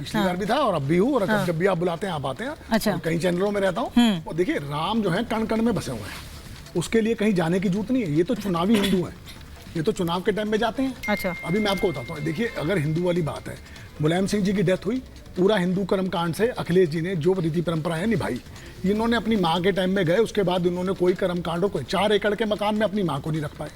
पिछली बार भी था और अब भी हूँ, और जब भी आप बुलाते हैं आप आते हैं। अच्छा। कई चैनलों में रहता हूँ। और देखिए, राम जो है कण कण में बसे हुए हैं, उसके लिए कहीं जाने की जरूरत नहीं है। ये तो चुनावी हिंदू हैं, ये तो चुनाव के टाइम में जाते हैं। अच्छा। अभी मैं आपको बताता हूँ, देखिए अगर हिंदू वाली बात है, मुलायम सिंह जी की डेथ हुई, पूरा हिंदू कर्मकांड से अखिलेश जी ने जो रीति परंपराएं निभाई, इन्होंने अपनी माँ के टाइम में गए, उसके बाद इन्होंने कोई कर्मकांड हो, कोई 4 एकड़ के मकान में अपनी माँ को नहीं रख पाए।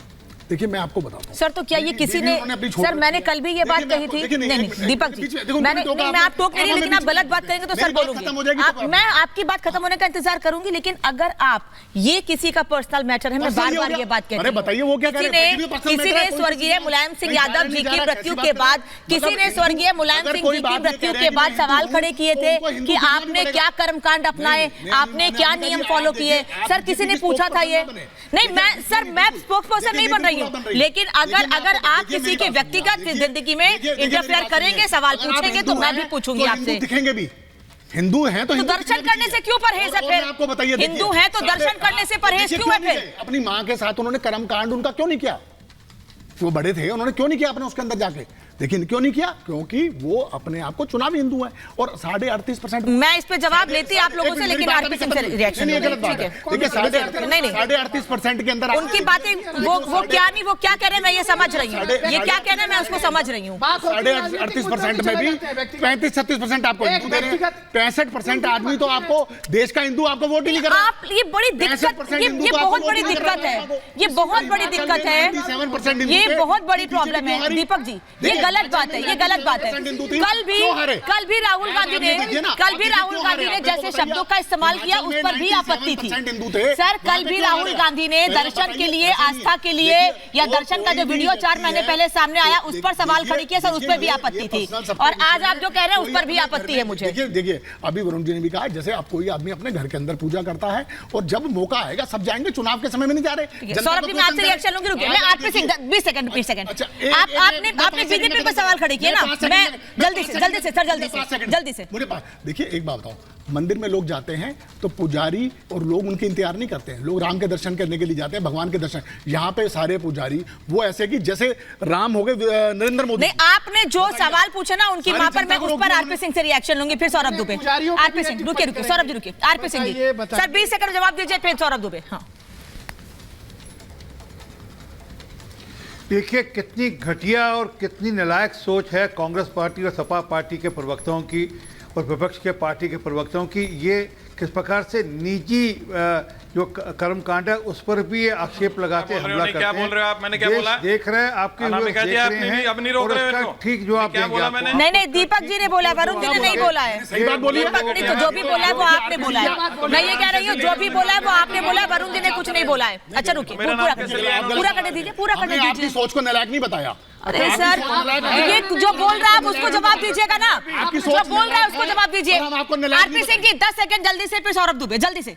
देखिए मैं आपको बताता हूँ सर, तो क्या ये किसी ने, सर मैंने कल भी ये बात कही थी, नहीं दीपक जी, मैं आप टोक नहीं, लेकिन आप गलत बात करेंगे तो सर बोलूंगी, मैं आपकी बात खत्म होने का इंतजार करूंगी। लेकिन अगर आप, ये किसी का पर्सनल मैटर है, मैं बार बार ये बात कहती हूँ, बताइए वो क्या किसी ने स्वर्गीय मुलायम सिंह यादव जी की मृत्यु के बाद, किसी ने स्वर्गीय मुलायम सिंह जी की मृत्यु के बाद सवाल खड़े किए थे कि आपने क्या कर्मकांड अपनाए, आपने क्या नियम फॉलो किए। सर किसी ने पूछा था ये? नहीं, मैं स्पोक्स पर्सन नहीं बन रही, लेकिन अगर आप किसी के व्यक्तिगत जिंदगी में इंटरफेयर करेंगे, सवाल पूछेंगे, तो मैं भी पूछूंगी आपसे। दिखेंगे भी हिंदू हैं तो दर्शन करने से क्यों परहेज है फिर? आपको बताइए, हिंदू हैं तो दर्शन करने से परहेज क्यों है फिर? अपनी माँ के साथ उन्होंने कर्मकांड उनका क्यों नहीं किया? वो बड़े थे, उन्होंने क्यों नहीं किया अपने उसके अंदर जाके? लेकिन क्यों नहीं किया? क्योंकि वो अपने आप को चुनावी हिंदू हैं। और 38.5%, मैं इस पे जवाब लेती आप लोगों से, लेकिन आरपी सिंह से रिएक्शन नहीं, गलत बात है। देखिए 38.5% के अंदर उनकी बातें वो क्या नहीं, वो क्या कह रहे हैं मैं ये समझ रही हूँ, ये क्या कह रहे हैं मैं उसको समझ रही हूँ। 38.5% में भी 35-36% आपको हिंदू दे रहे हैं, 65% आदमी तो आपको देश का हिंदू आपको वोट ही नहीं कर रहा। आप ये बड़ी दिक्कत, ये बहुत बड़ी दिक्कत है, ये बहुत बड़ी दिक्कत है, ये बहुत बड़ी प्रॉब्लम है दीपक जी, ये गलत बात है, ये गलत बात है। कल भी राहुल गांधी ने जैसे शब्दों का इस्तेमाल किया, उस पर भी आपत्ति थी। सर कल भी राहुल गांधी ने दर्शन के लिए, आस्था के लिए, या दर्शन का जो वीडियो 4 महीने पहले सामने आया, उस पर सवाल खड़ी किया सर, उस पर भी आपत्ति थी। और आज आप जो कह रहे हैं उस पर भी आपत्ति है मुझे। देखिए अभी वरुण जी ने भी कहा, जैसे अब कोई आदमी अपने घर के अंदर पूजा करता है, और जब मौका आएगा सब जाएंगे, चुनाव के समय में नहीं जा रहे। सौरभ जी मैं आपसे रिएक्शन लूंगी, रुकिए, मैं आरपी सिंह 20 सेकंड आपने बीजेपी पर सवाल खड़े किए ना, मैं जल्दी से मुझे देखिए एक बात बताओ, मंदिर में लोग जाते हैं तो पुजारी और लोग उनके इंतजार नहीं करते हैं, लोग राम के दर्शन करने के लिए जाते हैं, भगवान के दर्शन। यहाँ पे सारे पुजारी वो ऐसे कि जैसे राम हो गए नरेंद्र मोदी। नहीं, आपने जो सवाल पूछा ना उनकी मां पर, मैं उस पर आरपी सिंह से रिएक्शन लूंगी, फिर सौरभ दुबे। आरपी सिंह रुकिए, सौरभ जी रुकिए, RP Singh ji sir 20 second जवाब दीजिए, फिर सौरभ दुबे। हाँ देखिए कितनी घटिया और कितनी नालायक सोच है कांग्रेस पार्टी और सपा पार्टी के प्रवक्ताओं की और विपक्ष के पार्टी के प्रवक्ताओं की। ये किस प्रकार से निजी जो कर्मकांड है उस पर भी ये आक्षेप लगाते हैं, हमला करते हैं। क्या बोल रहे हो आप? मैंने क्या बोला? देख रहे हैं आपके लोग देख रहे हैं, अब नहीं रोक रहे हो। ठीक जवाब देंगे आपको। नहीं दीपक जी ने बोला, वरुण जी ने नहीं बोला है। सही बात बोली है। दीपक ने तो जो भी बोला है वो आपने बोला है, मैं ये कह रही हूँ जो भी बोला है वो आपने बोला है, वरुण जी ने कुछ नहीं बोला है। अच्छा रुकिए, पूरा करने दीजिए। आपकी सोच को नालायक नहीं बताया। अरे सर ये जो बोल रहा है आप उसको जवाब दीजिएगा ना, जो बोल रहा है उसको जवाब दीजिए। आरपी सिंह जी 10 सेकंड जल्दी से, फिर सौरभ दुबे जल्दी से।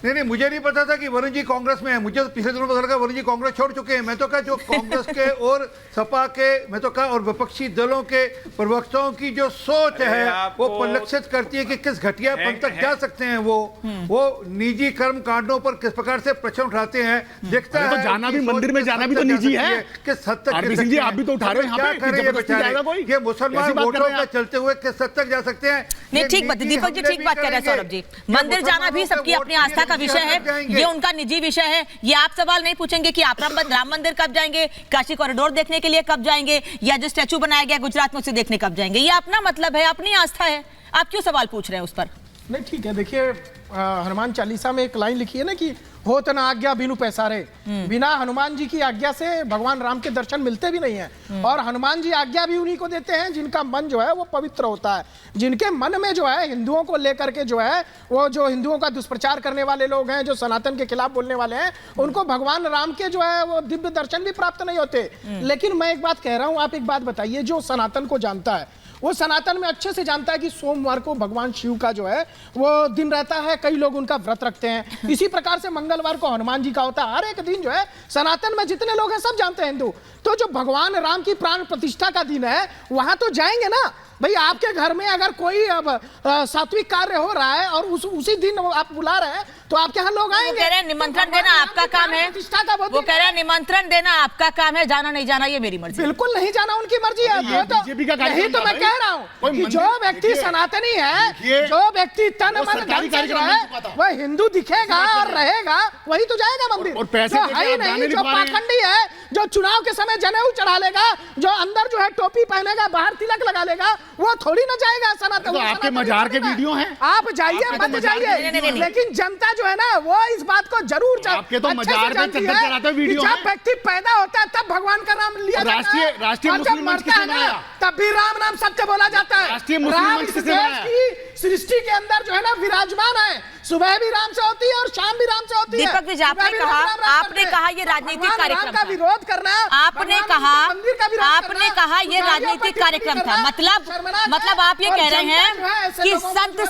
नहीं, मुझे नहीं पता था कि वरुण जी कांग्रेस में है। मुझे तो पिछले दिनों पता लगा वरुण जी कांग्रेस छोड़ चुके हैं। मैं तो कहा जो कांग्रेस के और सपा के, मैं तो कहा और विपक्षी दलों के प्रवक्ताओं की जो सोच है वो परिलक्षित करती है कि किस घटियापन तक जा सकते हैं वो निजी कर्म कांडों पर किस प्रकार से प्रश्न उठाते हैं। दिखता है तो जाना भी मंदिर में जाना भी तो निजी है। किस हद तक आप भी तो उठा रहे हो, क्या करेंगे ये मुसलमान वोटरों पे चलते हुए किस हद तक जा सकते हैं। नहीं ठीक बात, दीपक जी ठीक बात कह रहे हैं सौरभ जी। मंदिर जाना भी सबकी अपनी आस्था का विषय है, ये उनका निजी विषय है। ये आप सवाल नहीं पूछेंगे कि आप राम मंदिर कब जाएंगे, काशी कॉरिडोर देखने के लिए कब जाएंगे, या जो स्टैचू बनाया गया गुजरात में उसे देखने कब जाएंगे। ये अपना मतलब है, अपनी आस्था है, आप क्यों सवाल पूछ रहे हैं उस पर? नहीं ठीक है, देखिए हनुमान चालीसा में एक लाइन लिखी है ना कि हो तना आज्ञा बिनु पैसारे। बिना हनुमान जी की आज्ञा से भगवान राम के दर्शन मिलते भी नहीं है। और हनुमान जी आज्ञा भी उन्हीं को देते हैं जिनका मन जो है वो पवित्र होता है, जिनके मन में जो है हिंदुओं को लेकर के जो है वो जो हिंदुओं का दुष्प्रचार करने वाले लोग हैं, जो सनातन के खिलाफ बोलने वाले हैं, उनको भगवान राम के जो है वो दिव्य दर्शन भी प्राप्त नहीं होते। लेकिन मैं एक बात कह रहा हूं, आप एक बात बताइए, जो सनातन को जानता है वो सनातन में अच्छे से जानता है कि सोमवार को भगवान शिव का जो है वो दिन रहता है, कई लोग उनका व्रत रखते हैं। इसी प्रकार से मंगलवार को हनुमान जी का होता है। हर एक दिन जो है सनातन में जितने लोग हैं सब जानते हैं हिंदू। तो जो भगवान राम की प्राण प्रतिष्ठा का दिन है वहां तो जाएंगे ना। भाई आपके घर में अगर कोई अब सात्विक कार्य हो रहा है और उसी दिन आप बुला रहे हैं तो आपके यहाँ लोग आएंगे। कह रहे हैं निमंत्रण देना आपका काम है, वो कह रहे हैं निमंत्रण देना आपका काम है, जाना नहीं जाना ये मेरी मर्जी। बिल्कुल नहीं जाना उनकी मर्जी है। यही तो मैं कह रहा हूँ कि जो व्यक्ति सनातनी है, जो व्यक्ति तन मन धन से जो है वह हिंदू दिखेगा और रहेगा, वही तो जाएगा मंदिर। और पैसे जो है ही नहीं, जो पाखंडी है, जो चुनाव के समय जनेऊ चढ़ा लेगा, जो अंदर जो है टोपी पहनेगा, बाहर तिलक लगा लेगा, वो थोड़ी ना जाएगा सनातन। तो आपके मजार के वीडियो हैं, आप जाइए मत जाइए, लेकिन जनता जो है ना वो इस बात को जरूर आपके तो मजार में चंदन चढ़ाते वीडियो जब व्यक्ति पैदा होता है तब भगवान का नाम लिया जाता है, राष्ट्रीय और जब मरता है ना तब भी राम नाम सत्य बोला जाता है। राष्ट्रीय मुस्लिम राम मंच इस किसने देश बनाया? की सृष्टि के अंदर जो है ना विराजमान है, सुबह भी राम से होती है और शाम भी राम से होती है। दीपक जी, आपने कहा ये राजनीतिक कार्यक्रम का विरोध करना, आपने कहा ये राजनीतिक कार्यक्रम था, मतलब आप ये कह रहे हैं कि संत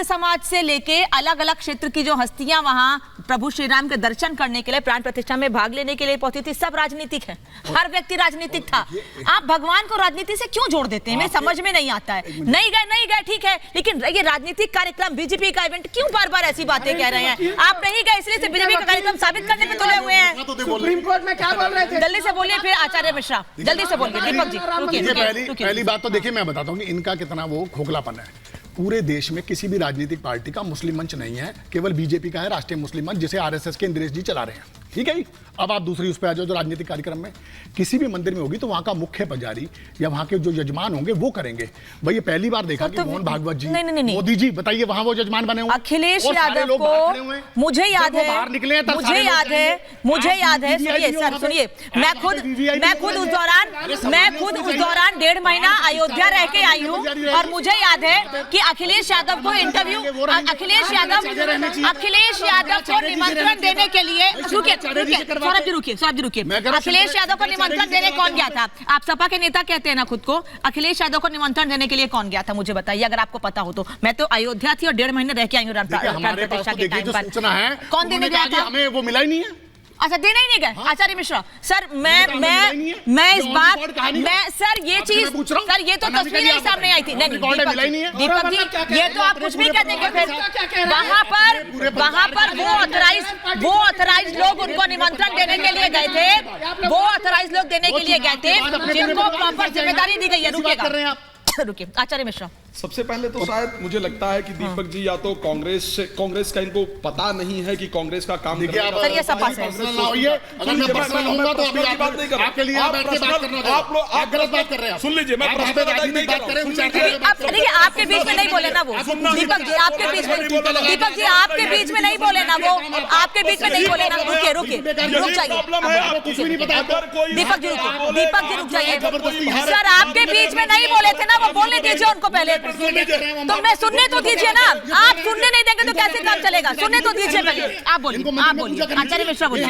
समाज से लेके अलग अलग क्षेत्र की जो हस्तियां वहां प्रभु श्री राम के दर्शन करने के लिए प्राण प्रतिष्ठा में भाग लेने के लिए पहुंची थी, सब राजनीतिक है, हर व्यक्ति राजनीतिक था। आप भगवान को राजनीति से क्यों जोड़ देते हैं, मैं समझ में नहीं आता है। नहीं गए ठीक है, लेकिन ये राजनीतिक कार्यक्रम, बीजेपी का इवेंट, क्यों बार बार ऐसी बातें कह रहे हैं? आप नहीं गए इसलिए से बीजेपी का कार्यक्रम साबित करने पे तुले हुए हैं। सुप्रीम कोर्ट में क्या बोल रहे थे? जल्दी से बोलिए, फिर आचार्य मिश्रा जल्दी से बोलिए। दीपक जी रुकिए। पहली बात तो देखिए, मैं बताता हूँ कि इनका कितना वो खोखलापन है। पूरे देश में किसी भी राजनीतिक पार्टी का मुस्लिम मंच नहीं है, केवल बीजेपी का है राष्ट्रीय मुस्लिम मंच, जिसे आरएसएस के इंद्रेश जी चला रहे हैं। ठीक है, अब आप दूसरी उस पर आ जाओ, जो राजनीतिक कार्यक्रम में किसी भी मंदिर में होगी तो वहां का मुख्य पुजारी या वहां के जो यजमान होंगे वो करेंगे। भाई ये पहली बार देखा कि मोहन भागवत जी, मोदी जी, बताइए वहां वो यजमान बने हुए, अखिलेश यादव को मुझे याद है, सुनिए मैं खुद उस दौरान 1.5 महीना अयोध्या रह के आई हूँ और मुझे याद है कि अखिलेश यादव को इंटरव्यू, अखिलेश यादव को निमंत्रण देने के लिए, सौरभ जी रुकिए, अखिलेश यादव को निमंत्रण देने कौन गया था? आप सपा के नेता कहते हैं ना खुद को, अखिलेश यादव को निमंत्रण देने के लिए कौन गया था? मुझे बताइए अगर आपको पता हो तो। मैं तो अयोध्या थी और 1.5 महीने रह के आई हूँ प्राण प्रतिष्ठा के टाइम पर। कौन देने गया था? हमें वो मिला ही नहीं है। अच्छा, देना ही नहीं गए आचार्य मिश्रा सर। मैं इस बात, मैं सर ये चीज, सर ये तो तस्वीर ही सामने आई थी। नहीं दीपक जी, ये तो आप कुछ भी कहते हैं। फिर वहां पर वो ऑथराइज लोग उनको निमंत्रण देने के लिए गए थे, वो ऑथराइज लोग देने के लिए गए थे जिनको प्रॉपर जिम्मेदारी दी गई है। रुकिए आचार्य मिश्रा। सबसे पहले तो शायद मुझे लगता है कि दीपक जी या तो कांग्रेस का इनको पता नहीं है कि कांग्रेस का काम सर ये सपा से अगर मैं पर्सनल होऊंगा तो अभी बात नहीं कर रहा। आपके लिए बैठ के बात करना, आप गलत बात कर रहे हैं। सुन लीजिए, मैं पर्सनल नहीं कर रहा हूं। देखिए आपके बीच में नहीं बोले ना वो दीपक जी, आपके बीच में नहीं बोले ना वो, आपके बीच में नहीं बोले ना। रुक जाइए दीपक जी रुक जाइए। सर आपके बीच में नहीं बोले थे ना, वो बोलने दीजिए उनको पहले। तो मैं सुनने तो दीजिए ना, आप सुनने नहीं देंगे तो कैसे काम चलेगा? सुनने तो दीजिए पहले। आप बोलिए आचार्य मिश्रा बोलिए।